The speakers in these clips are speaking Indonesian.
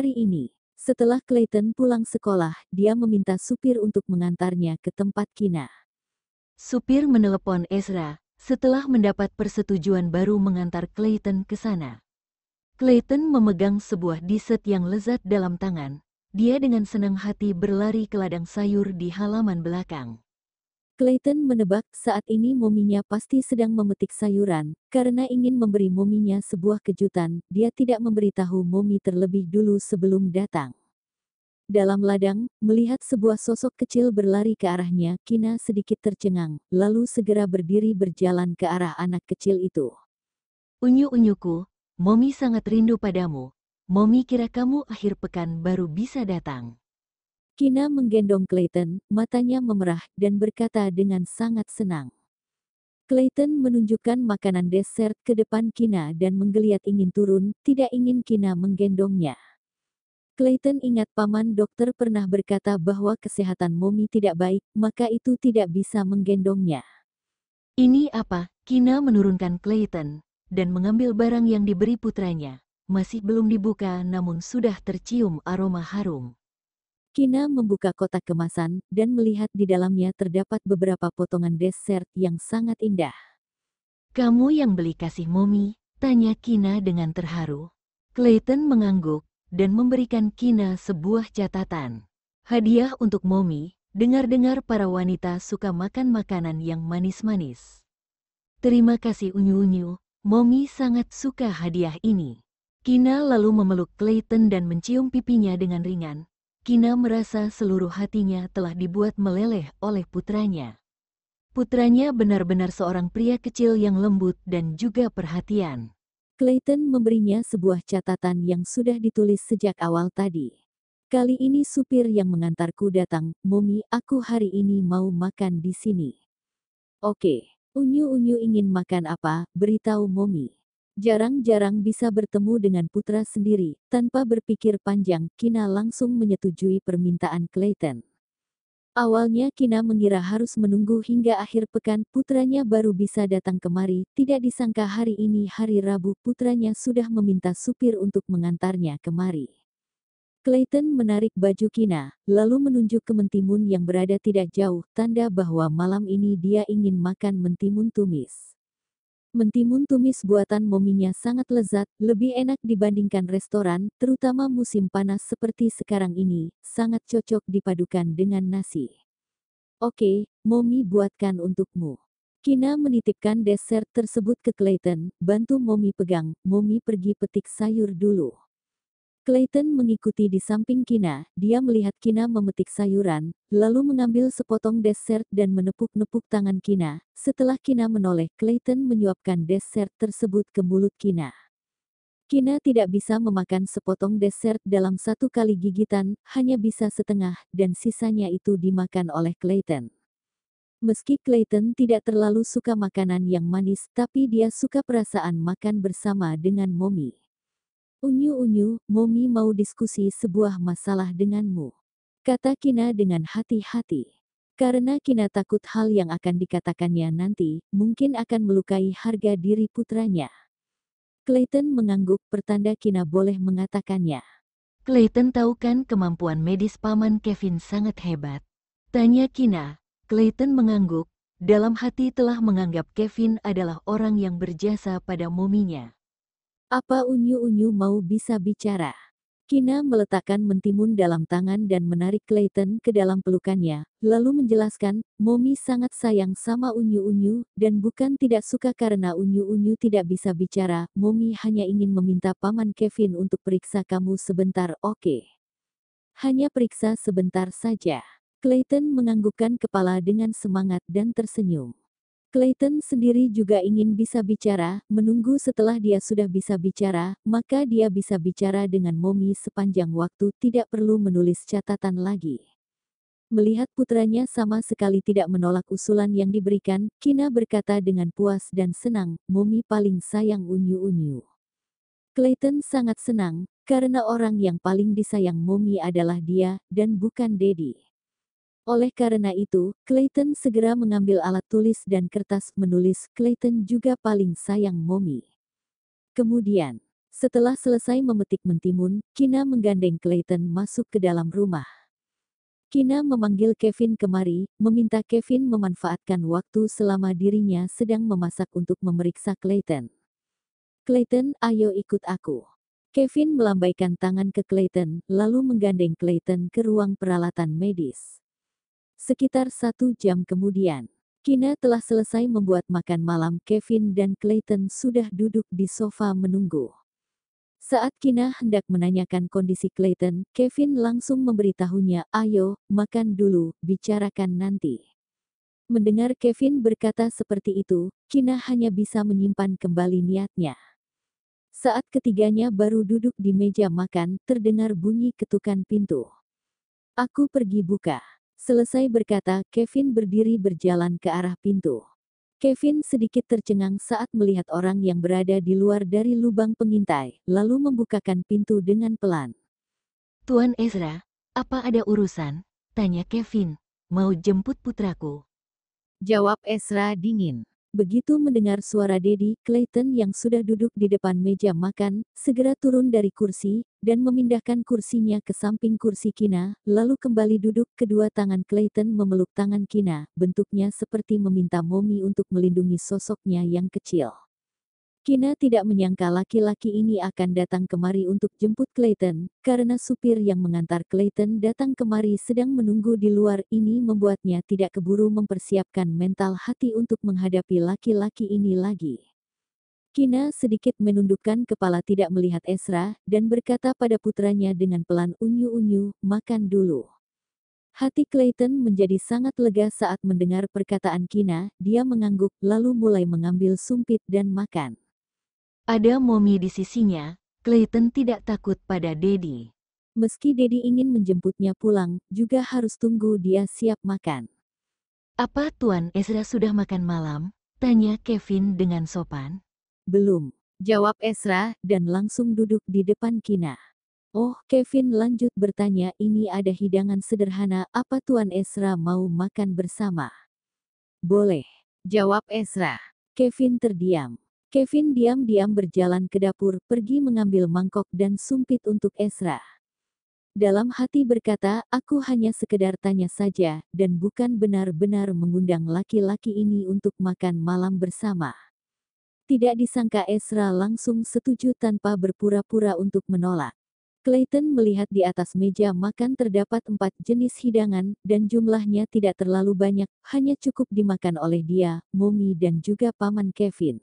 Hari ini, setelah Clayton pulang sekolah, dia meminta supir untuk mengantarnya ke tempat Kina. Supir menelepon Ezra setelah mendapat persetujuan baru mengantar Clayton ke sana. Clayton memegang sebuah dessert yang lezat dalam tangan. Dia dengan senang hati berlari ke ladang sayur di halaman belakang. Clayton menebak saat ini mominya pasti sedang memetik sayuran, karena ingin memberi mominya sebuah kejutan, dia tidak memberitahu momi terlebih dulu sebelum datang. Dalam ladang, melihat sebuah sosok kecil berlari ke arahnya, Kina sedikit tercengang, lalu segera berdiri berjalan ke arah anak kecil itu. Unyu-unyuku, Momi sangat rindu padamu. Momi kira kamu akhir pekan baru bisa datang. Kina menggendong Clayton, matanya memerah, dan berkata dengan sangat senang. Clayton menunjukkan makanan dessert ke depan Kina dan menggeliat ingin turun, tidak ingin Kina menggendongnya. Clayton ingat paman dokter pernah berkata bahwa kesehatan momi tidak baik, maka itu tidak bisa menggendongnya. Ini apa? Kina menurunkan Clayton dan mengambil barang yang diberi putranya. Masih belum dibuka namun sudah tercium aroma harum. Kina membuka kotak kemasan dan melihat di dalamnya terdapat beberapa potongan dessert yang sangat indah. Kamu yang beli kasih Momi? Tanya Kina dengan terharu. Clayton mengangguk dan memberikan Kina sebuah catatan. Hadiah untuk Momi, dengar-dengar para wanita suka makan makanan yang manis-manis. Terima kasih unyu-unyu, Momi sangat suka hadiah ini. Kina lalu memeluk Clayton dan mencium pipinya dengan ringan. Kina merasa seluruh hatinya telah dibuat meleleh oleh putranya. Putranya benar-benar seorang pria kecil yang lembut dan juga perhatian. Clayton memberinya sebuah catatan yang sudah ditulis sejak awal tadi. Kali ini supir yang mengantarku datang, Momi, aku hari ini mau makan di sini. Oke, unyu-unyu ingin makan apa, beritahu Momi. Jarang-jarang bisa bertemu dengan putra sendiri, tanpa berpikir panjang, Kina langsung menyetujui permintaan Clayton. Awalnya Kina mengira harus menunggu hingga akhir pekan putranya baru bisa datang kemari, tidak disangka hari ini hari Rabu putranya sudah meminta supir untuk mengantarnya kemari. Clayton menarik baju Kina, lalu menunjuk ke mentimun yang berada tidak jauh, tanda bahwa malam ini dia ingin makan mentimun tumis. Mentimun tumis buatan mominya sangat lezat, lebih enak dibandingkan restoran, terutama musim panas seperti sekarang ini, sangat cocok dipadukan dengan nasi. Oke, Momi buatkan untukmu. Kina menitipkan dessert tersebut ke Clayton, bantu Momi pegang, Momi pergi petik sayur dulu. Clayton mengikuti di samping Kina, dia melihat Kina memetik sayuran, lalu mengambil sepotong dessert dan menepuk-nepuk tangan Kina. Setelah Kina menoleh, Clayton menyuapkan dessert tersebut ke mulut Kina. Kina tidak bisa memakan sepotong dessert dalam satu kali gigitan, hanya bisa setengah, dan sisanya itu dimakan oleh Clayton. Meski Clayton tidak terlalu suka makanan yang manis, tapi dia suka perasaan makan bersama dengan Momi. Unyu-unyu, Momi mau diskusi sebuah masalah denganmu. Kata Kina dengan hati-hati. Karena Kina takut hal yang akan dikatakannya nanti, mungkin akan melukai harga diri putranya. Clayton mengangguk pertanda Kina boleh mengatakannya. Clayton tahu kan kemampuan medis paman Kevin sangat hebat. Tanya Kina. Clayton mengangguk, dalam hati telah menganggap Kevin adalah orang yang berjasa pada mominya. Apa unyu-unyu mau bisa bicara? Kina meletakkan mentimun dalam tangan dan menarik Clayton ke dalam pelukannya, lalu menjelaskan, Momi sangat sayang sama unyu-unyu, dan bukan tidak suka karena unyu-unyu tidak bisa bicara, Momi hanya ingin meminta paman Kevin untuk periksa kamu sebentar, oke? Hanya periksa sebentar saja. Clayton menganggukkan kepala dengan semangat dan tersenyum. Clayton sendiri juga ingin bisa bicara, menunggu setelah dia sudah bisa bicara, maka dia bisa bicara dengan Momi sepanjang waktu tidak perlu menulis catatan lagi. Melihat putranya sama sekali tidak menolak usulan yang diberikan, Kina berkata dengan puas dan senang, Momi paling sayang unyu-unyu. Clayton sangat senang, karena orang yang paling disayang Momi adalah dia, dan bukan Dedi. Oleh karena itu, Clayton segera mengambil alat tulis dan kertas menulis, Clayton juga paling sayang Momi. Kemudian, Setelah selesai memetik mentimun, Kina menggandeng Clayton masuk ke dalam rumah. Kina memanggil Kevin kemari, meminta Kevin memanfaatkan waktu selama dirinya sedang memasak untuk memeriksa Clayton. Clayton, ayo ikut aku. Kevin melambaikan tangan ke Clayton, lalu menggandeng Clayton ke ruang peralatan medis. Sekitar 1 jam kemudian, Kina telah selesai membuat makan malam. Kevin dan Clayton sudah duduk di sofa menunggu. Saat Kina hendak menanyakan kondisi Clayton, Kevin langsung memberitahunya, ayo, makan dulu, bicarakan nanti. Mendengar Kevin berkata seperti itu, Kina hanya bisa menyimpan kembali niatnya. Saat ketiganya baru duduk di meja makan, terdengar bunyi ketukan pintu. Aku pergi buka. Selesai berkata, Kevin berdiri berjalan ke arah pintu. Kevin sedikit tercengang saat melihat orang yang berada di luar dari lubang pengintai, lalu membukakan pintu dengan pelan. Tuan Ezra, apa ada urusan? Tanya Kevin. Mau jemput putraku? Jawab Ezra dingin. Begitu mendengar suara Dedi, Clayton yang sudah duduk di depan meja makan, segera turun dari kursi, dan memindahkan kursinya ke samping kursi Kina, lalu kembali duduk. Kedua tangan Clayton memeluk tangan Kina, bentuknya seperti meminta Mommy untuk melindungi sosoknya yang kecil. Kina tidak menyangka laki-laki ini akan datang kemari untuk jemput Clayton, karena supir yang mengantar Clayton datang kemari sedang menunggu di luar. Ini membuatnya tidak keburu mempersiapkan mental hati untuk menghadapi laki-laki ini lagi. Kina sedikit menundukkan kepala tidak melihat Ezra, dan berkata pada putranya dengan pelan, unyu-unyu, makan dulu. Hati Clayton menjadi sangat lega saat mendengar perkataan Kina. Dia mengangguk, lalu mulai mengambil sumpit dan makan. Ada Mommy di sisinya, Clayton tidak takut pada Dedi. Meski Dedi ingin menjemputnya pulang, juga harus tunggu dia siap makan. Apa Tuan Ezra sudah makan malam? Tanya Kevin dengan sopan. Belum, jawab Ezra, dan langsung duduk di depan Kina. Oh, Kevin lanjut bertanya, ini ada hidangan sederhana, apa Tuan Ezra mau makan bersama? Boleh, jawab Ezra. Kevin terdiam. Kevin diam-diam berjalan ke dapur, pergi mengambil mangkok dan sumpit untuk Ezra. Dalam hati berkata, aku hanya sekedar tanya saja, dan bukan benar-benar mengundang laki-laki ini untuk makan malam bersama. Tidak disangka Ezra langsung setuju tanpa berpura-pura untuk menolak. Clayton melihat di atas meja makan terdapat 4 jenis hidangan, dan jumlahnya tidak terlalu banyak, hanya cukup dimakan oleh dia, Mommy dan juga Paman Kevin.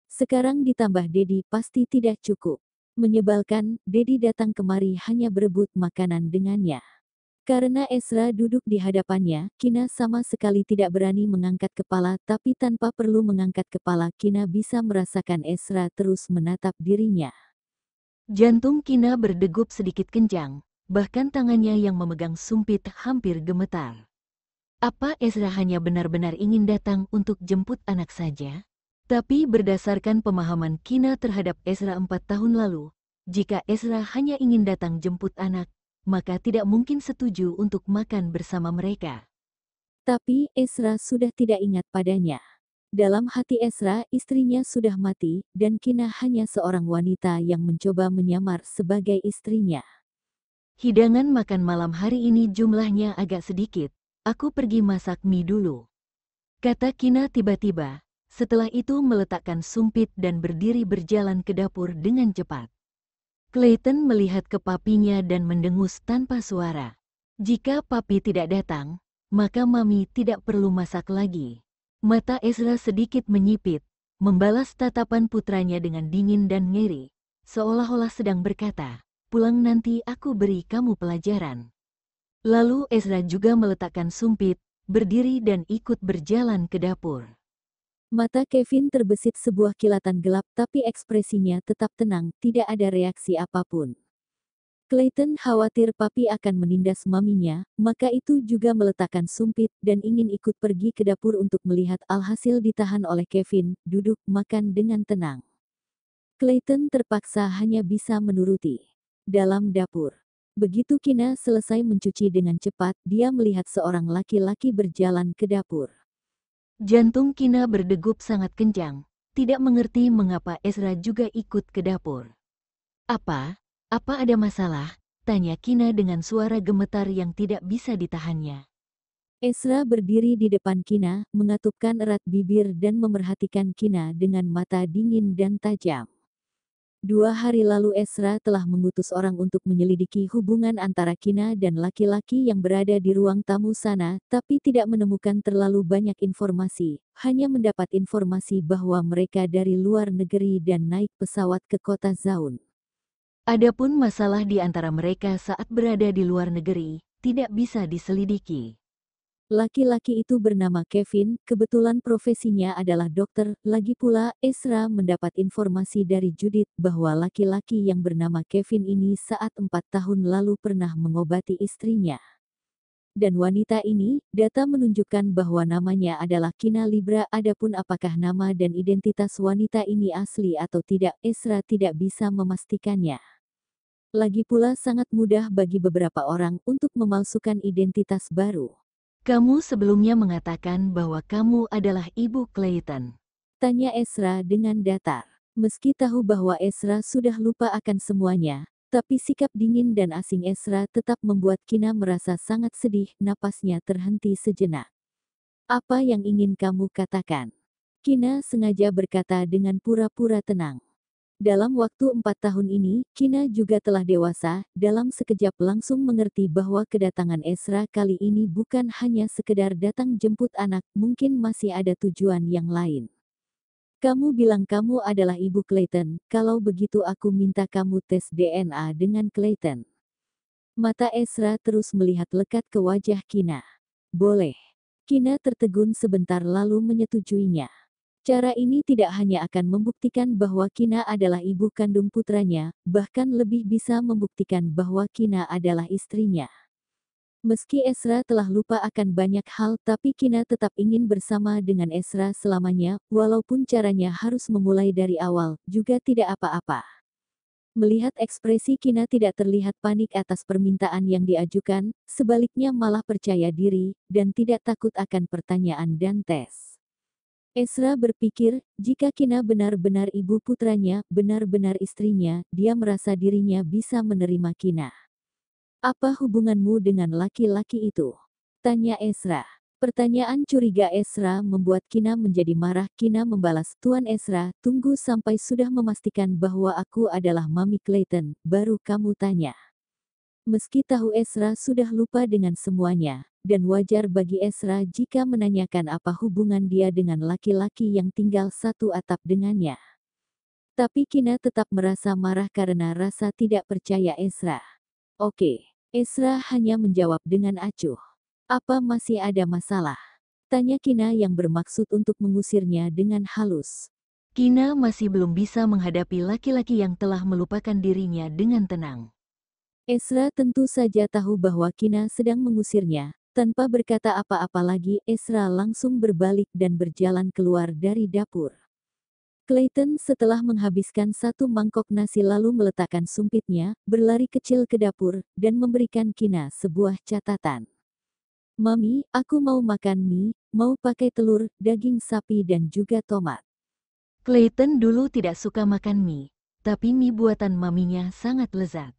Sekarang ditambah Dedi pasti tidak cukup. Menyebalkan, Dedi datang kemari hanya berebut makanan dengannya. Karena Ezra duduk di hadapannya, Kina sama sekali tidak berani mengangkat kepala, tapi tanpa perlu mengangkat kepala, Kina bisa merasakan Ezra terus menatap dirinya. Jantung Kina berdegup sedikit kencang, bahkan tangannya yang memegang sumpit hampir gemetar. Apa Ezra hanya benar-benar ingin datang untuk jemput anak saja? Tapi berdasarkan pemahaman Kina terhadap Ezra 4 tahun lalu, jika Ezra hanya ingin datang jemput anak, maka tidak mungkin setuju untuk makan bersama mereka. Tapi Ezra sudah tidak ingat padanya. Dalam hati Ezra, istrinya sudah mati, dan Kina hanya seorang wanita yang mencoba menyamar sebagai istrinya. Hidangan makan malam hari ini jumlahnya agak sedikit, aku pergi masak mie dulu. Kata Kina tiba-tiba, setelah itu meletakkan sumpit dan berdiri berjalan ke dapur dengan cepat. Clayton melihat ke papinya dan mendengus tanpa suara. Jika papi tidak datang, maka mami tidak perlu masak lagi. Mata Ezra sedikit menyipit, membalas tatapan putranya dengan dingin dan ngeri, seolah-olah sedang berkata, pulang nanti aku beri kamu pelajaran. Lalu Ezra juga meletakkan sumpit, berdiri dan ikut berjalan ke dapur. Mata Kevin terbesit sebuah kilatan gelap, tapi ekspresinya tetap tenang, tidak ada reaksi apapun. Clayton khawatir papi akan menindas maminya, maka itu juga meletakkan sumpit dan ingin ikut pergi ke dapur untuk melihat alhasil ditahan oleh Kevin, duduk makan dengan tenang. Clayton terpaksa hanya bisa menuruti. Dalam dapur. Begitu Kina selesai mencuci dengan cepat, dia melihat seorang laki-laki berjalan ke dapur. Jantung Kina berdegup sangat kencang, tidak mengerti mengapa Ezra juga ikut ke dapur. Apa? Apa ada masalah? Tanya Kina dengan suara gemetar yang tidak bisa ditahannya. Ezra berdiri di depan Kina, mengatupkan erat bibir dan memerhatikan Kina dengan mata dingin dan tajam. 2 hari lalu Ezra telah mengutus orang untuk menyelidiki hubungan antara Kina dan laki-laki yang berada di ruang tamu sana, tapi tidak menemukan terlalu banyak informasi, hanya mendapat informasi bahwa mereka dari luar negeri dan naik pesawat ke kota Zaun. Adapun masalah di antara mereka saat berada di luar negeri, tidak bisa diselidiki. Laki-laki itu bernama Kevin, kebetulan profesinya adalah dokter. Lagi pula, Ezra mendapat informasi dari Judith bahwa laki-laki yang bernama Kevin ini saat 4 tahun lalu pernah mengobati istrinya. Dan wanita ini, data menunjukkan bahwa namanya adalah Kina Libra. Adapun apakah nama dan identitas wanita ini asli atau tidak, Ezra tidak bisa memastikannya. Lagi pula sangat mudah bagi beberapa orang untuk memalsukan identitas baru. Kamu sebelumnya mengatakan bahwa kamu adalah ibu Clayton. Tanya Ezra dengan datar. Meski tahu bahwa Ezra sudah lupa akan semuanya, tapi sikap dingin dan asing Ezra tetap membuat Kina merasa sangat sedih. Napasnya terhenti sejenak. Apa yang ingin kamu katakan? Kina sengaja berkata dengan pura-pura tenang. Dalam waktu 4 tahun ini, Kina juga telah dewasa, dalam sekejap langsung mengerti bahwa kedatangan Ezra kali ini bukan hanya sekedar datang jemput anak, mungkin masih ada tujuan yang lain. Kamu bilang kamu adalah ibu Clayton, kalau begitu aku minta kamu tes DNA dengan Clayton. Mata Ezra terus melihat lekat ke wajah Kina. Boleh. Kina tertegun sebentar lalu menyetujuinya. Cara ini tidak hanya akan membuktikan bahwa Kina adalah ibu kandung putranya, bahkan lebih bisa membuktikan bahwa Kina adalah istrinya. Meski Ezra telah lupa akan banyak hal, tapi Kina tetap ingin bersama dengan Ezra selamanya, walaupun caranya harus memulai dari awal, juga tidak apa-apa. Melihat ekspresi Kina tidak terlihat panik atas permintaan yang diajukan, sebaliknya malah percaya diri, dan tidak takut akan pertanyaan dan tes. Ezra berpikir, jika Kina benar-benar ibu putranya, benar-benar istrinya, dia merasa dirinya bisa menerima Kina. Apa hubunganmu dengan laki-laki itu? Tanya Ezra. Pertanyaan curiga Ezra membuat Kina menjadi marah. Kina membalas, Tuan Ezra, tunggu sampai sudah memastikan bahwa aku adalah Mami Clayton, baru kamu tanya. Meski tahu Ezra sudah lupa dengan semuanya, dan wajar bagi Ezra jika menanyakan apa hubungan dia dengan laki-laki yang tinggal satu atap dengannya. Tapi Kina tetap merasa marah karena rasa tidak percaya Ezra. Oke, Ezra hanya menjawab dengan acuh. Apa masih ada masalah? Tanya Kina yang bermaksud untuk mengusirnya dengan halus. Kina masih belum bisa menghadapi laki-laki yang telah melupakan dirinya dengan tenang. Ezra tentu saja tahu bahwa Kina sedang mengusirnya. Tanpa berkata apa-apa lagi, Ezra langsung berbalik dan berjalan keluar dari dapur. Clayton setelah menghabiskan satu mangkok nasi lalu meletakkan sumpitnya, berlari kecil ke dapur, dan memberikan Kina sebuah catatan. Mami, aku mau makan mie, mau pakai telur, daging sapi dan juga tomat. Clayton dulu tidak suka makan mie, tapi mie buatan maminya sangat lezat.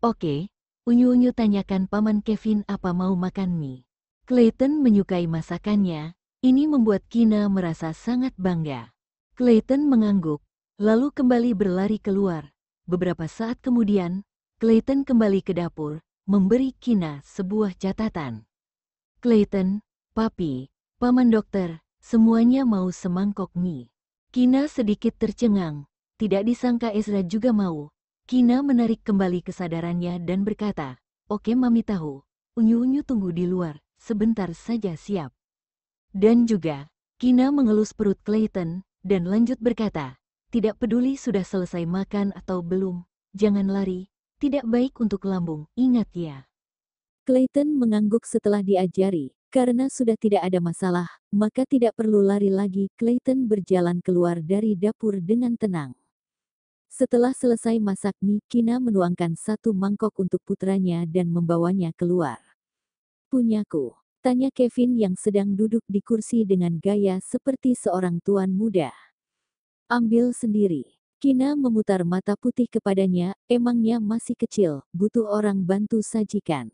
Oke, unyu-unyu tanyakan Paman Kevin apa mau makan mie. Clayton menyukai masakannya, ini membuat Kina merasa sangat bangga. Clayton mengangguk, lalu kembali berlari keluar. Beberapa saat kemudian, Clayton kembali ke dapur, memberi Kina sebuah catatan. Clayton, Papi, Paman Dokter, semuanya mau semangkok mie. Kina sedikit tercengang, tidak disangka Ezra juga mau. Kina menarik kembali kesadarannya dan berkata, Oke Mami tahu, unyu-unyu tunggu di luar, sebentar saja siap. Dan juga, Kina mengelus perut Clayton, dan lanjut berkata, tidak peduli sudah selesai makan atau belum, jangan lari, tidak baik untuk lambung, ingat ya. Clayton mengangguk setelah diajari, karena sudah tidak ada masalah, maka tidak perlu lari lagi. Clayton berjalan keluar dari dapur dengan tenang. Setelah selesai masak mie, Kina menuangkan satu mangkok untuk putranya dan membawanya keluar. Punyaku, tanya Kevin yang sedang duduk di kursi dengan gaya seperti seorang tuan muda. Ambil sendiri. Kina memutar mata putih kepadanya, emangnya masih kecil, butuh orang bantu sajikan.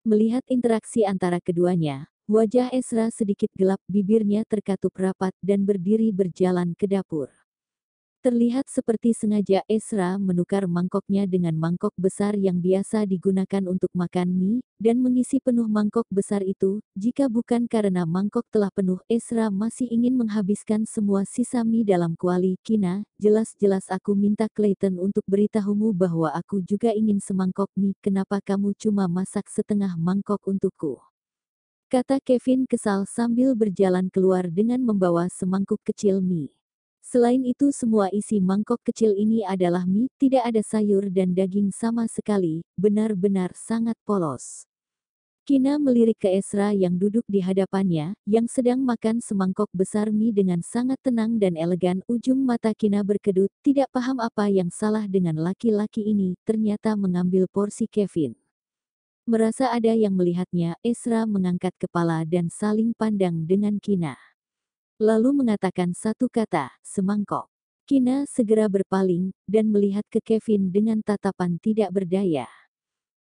Melihat interaksi antara keduanya, wajah Ezra sedikit gelap, bibirnya terkatup rapat dan berdiri berjalan ke dapur. Terlihat seperti sengaja Ezra menukar mangkoknya dengan mangkok besar yang biasa digunakan untuk makan mie, dan mengisi penuh mangkok besar itu. Jika bukan karena mangkok telah penuh, Ezra masih ingin menghabiskan semua sisa mie dalam kuali. Kina, jelas-jelas aku minta Clayton untuk beritahumu bahwa aku juga ingin semangkok mie, kenapa kamu cuma masak setengah mangkok untukku? Kata Kevin kesal sambil berjalan keluar dengan membawa semangkuk kecil mie. Selain itu semua isi mangkok kecil ini adalah mie, tidak ada sayur dan daging sama sekali, benar-benar sangat polos. Kina melirik ke Ezra yang duduk di hadapannya, yang sedang makan semangkok besar mie dengan sangat tenang dan elegan. Ujung mata Kina berkedut, tidak paham apa yang salah dengan laki-laki ini, ternyata mengambil porsi Kevin. Merasa ada yang melihatnya, Ezra mengangkat kepala dan saling pandang dengan Kina. Lalu mengatakan satu kata, semangkok. Kina segera berpaling, dan melihat ke Kevin dengan tatapan tidak berdaya.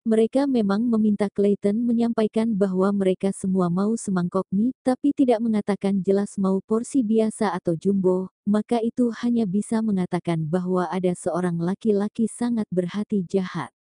Mereka memang meminta Clayton menyampaikan bahwa mereka semua mau semangkok mie, tapi tidak mengatakan jelas mau porsi biasa atau jumbo, maka itu hanya bisa mengatakan bahwa ada seorang laki-laki sangat berhati jahat.